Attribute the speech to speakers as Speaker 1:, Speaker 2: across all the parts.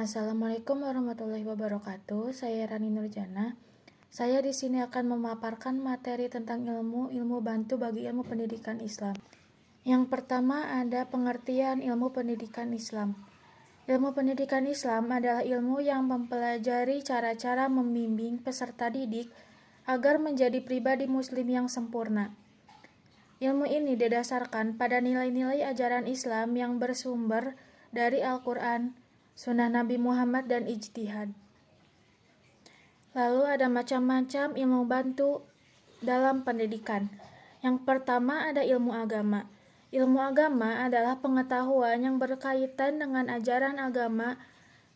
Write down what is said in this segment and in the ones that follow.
Speaker 1: Assalamualaikum warahmatullahi wabarakatuh. Saya Rani Nurjana. Saya di sini akan memaparkan materi tentang ilmu bantu bagi ilmu pendidikan Islam. Yang pertama ada pengertian ilmu pendidikan Islam. Ilmu pendidikan Islam adalah ilmu yang mempelajari cara-cara membimbing peserta didik agar menjadi pribadi muslim yang sempurna. Ilmu ini didasarkan pada nilai-nilai ajaran Islam yang bersumber dari Al-Quran, Sunnah Nabi Muhammad, dan ijtihad. Lalu ada macam-macam ilmu bantu dalam pendidikan. Yang pertama ada ilmu agama. Ilmu agama adalah pengetahuan yang berkaitan dengan ajaran agama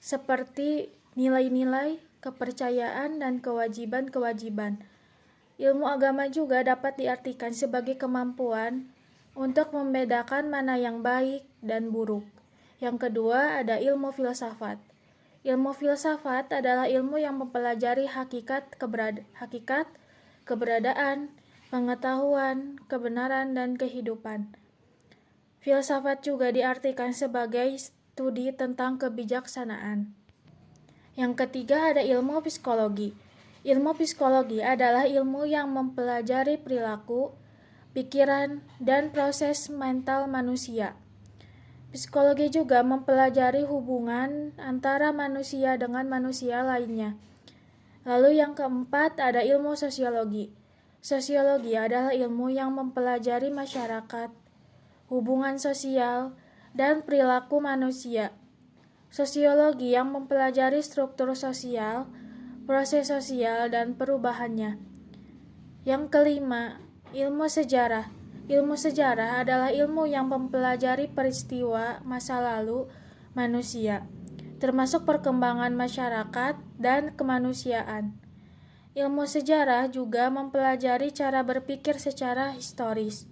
Speaker 1: seperti nilai-nilai, kepercayaan, dan kewajiban-kewajiban. Ilmu agama juga dapat diartikan sebagai kemampuan untuk membedakan mana yang baik dan buruk. Yang kedua ada ilmu filsafat. Ilmu filsafat adalah ilmu yang mempelajari hakikat, keberadaan, pengetahuan, kebenaran, dan kehidupan. Filsafat juga diartikan sebagai studi tentang kebijaksanaan. Yang ketiga ada ilmu psikologi. Ilmu psikologi adalah ilmu yang mempelajari perilaku, pikiran, dan proses mental manusia. Psikologi juga mempelajari hubungan antara manusia dengan manusia lainnya. Lalu yang keempat ada ilmu sosiologi. Sosiologi adalah ilmu yang mempelajari masyarakat, hubungan sosial, dan perilaku manusia. Sosiologi yang mempelajari struktur sosial, proses sosial, dan perubahannya. Yang kelima, ilmu sejarah. Ilmu sejarah adalah ilmu yang mempelajari peristiwa masa lalu manusia, termasuk perkembangan masyarakat dan kemanusiaan. Ilmu sejarah juga mempelajari cara berpikir secara historis.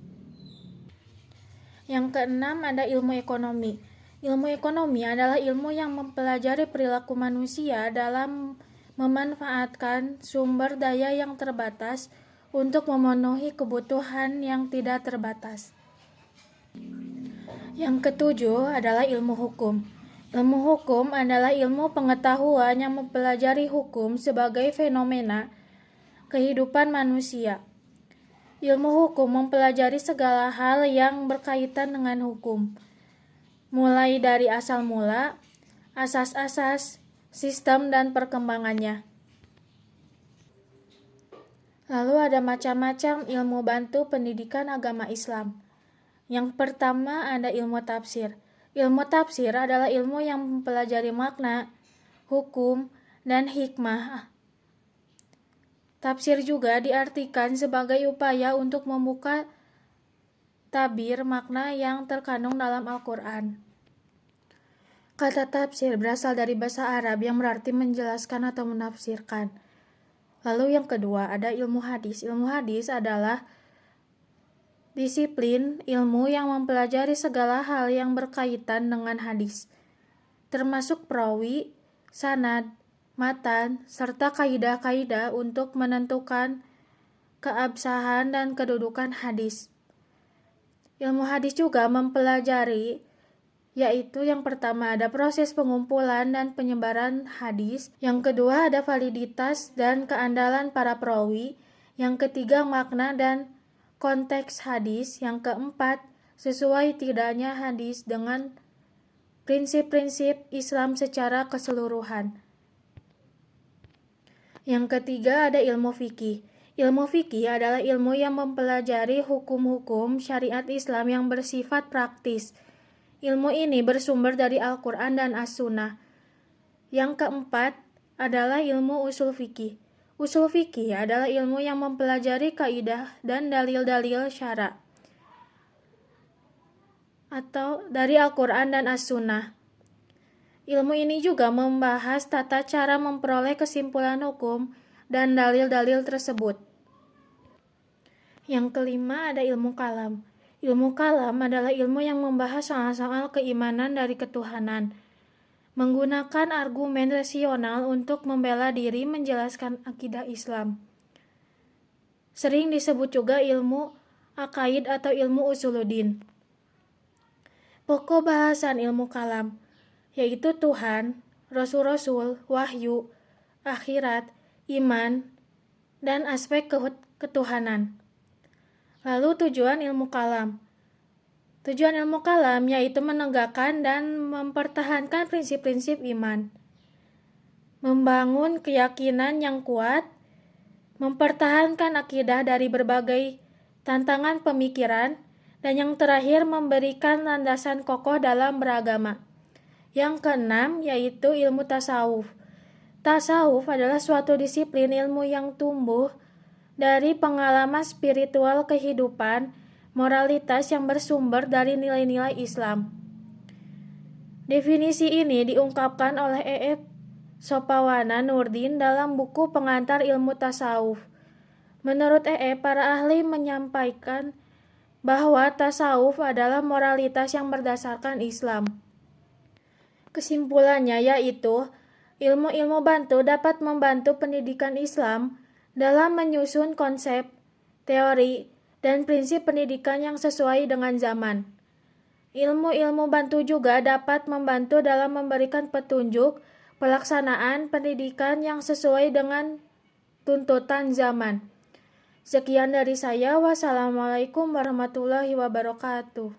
Speaker 1: Yang keenam ada ilmu ekonomi. Ilmu ekonomi adalah ilmu yang mempelajari perilaku manusia dalam memanfaatkan sumber daya yang terbatas untuk memenuhi kebutuhan yang tidak terbatas. Yang ketujuh adalah ilmu hukum. Ilmu hukum adalah ilmu pengetahuan yang mempelajari hukum sebagai fenomena kehidupan manusia. Ilmu hukum mempelajari segala hal yang berkaitan dengan hukum, mulai dari asal mula, asas-asas, sistem, dan perkembangannya. Lalu ada macam-macam ilmu bantu pendidikan agama Islam. Yang pertama ada ilmu tafsir. Ilmu tafsir adalah ilmu yang mempelajari makna, hukum, dan hikmah. Tafsir juga diartikan sebagai upaya untuk membuka tabir makna yang terkandung dalam Al-Quran. Kata tafsir berasal dari bahasa Arab yang berarti menjelaskan atau menafsirkan. Lalu yang kedua ada ilmu hadis. Ilmu hadis adalah disiplin ilmu yang mempelajari segala hal yang berkaitan dengan hadis, termasuk perawi, sanad, matan, serta kaidah-kaidah untuk menentukan keabsahan dan kedudukan hadis. Ilmu hadis juga mempelajari yaitu yang pertama ada proses pengumpulan dan penyebaran hadis, yang kedua ada validitas dan keandalan para perawi, yang ketiga makna dan konteks hadis, yang keempat sesuai tidaknya hadis dengan prinsip-prinsip Islam secara keseluruhan. Yang ketiga ada ilmu fikih. Ilmu fikih adalah ilmu yang mempelajari hukum-hukum syariat Islam yang bersifat praktis. Ilmu ini bersumber dari Al-Quran dan As-Sunnah. Yang keempat adalah ilmu usul fikih. Usul fikih adalah ilmu yang mempelajari kaidah dan dalil-dalil syara atau dari Al-Quran dan As-Sunnah. Ilmu ini juga membahas tata cara memperoleh kesimpulan hukum dan dalil-dalil tersebut. Yang kelima ada ilmu kalam. Ilmu kalam adalah ilmu yang membahas soal-soal keimanan dari ketuhanan, menggunakan argumen rasional untuk membela diri menjelaskan akidah Islam. Sering disebut juga ilmu aqaid atau ilmu usuluddin. Pokok bahasan ilmu kalam yaitu Tuhan, rasul-rasul, wahyu, akhirat, iman, dan aspek ketuhanan. Lalu tujuan ilmu kalam. Tujuan ilmu kalam yaitu menegakkan dan mempertahankan prinsip-prinsip iman, membangun keyakinan yang kuat, mempertahankan akidah dari berbagai tantangan pemikiran, dan yang terakhir memberikan landasan kokoh dalam beragama. Yang keenam yaitu ilmu tasawuf. Tasawuf adalah suatu disiplin ilmu yang tumbuh dari pengalaman spiritual kehidupan, moralitas yang bersumber dari nilai-nilai Islam. Definisi ini diungkapkan oleh E.F. Sopawana Nurdin dalam buku Pengantar Ilmu Tasawuf. Menurut E.F., para ahli menyampaikan bahwa tasawuf adalah moralitas yang berdasarkan Islam. Kesimpulannya yaitu, ilmu-ilmu bantu dapat membantu pendidikan Islam dalam menyusun konsep, teori, dan prinsip pendidikan yang sesuai dengan zaman. Ilmu-ilmu bantu juga dapat membantu dalam memberikan petunjuk pelaksanaan pendidikan yang sesuai dengan tuntutan zaman. Sekian dari saya. Wassalamualaikum warahmatullahi wabarakatuh.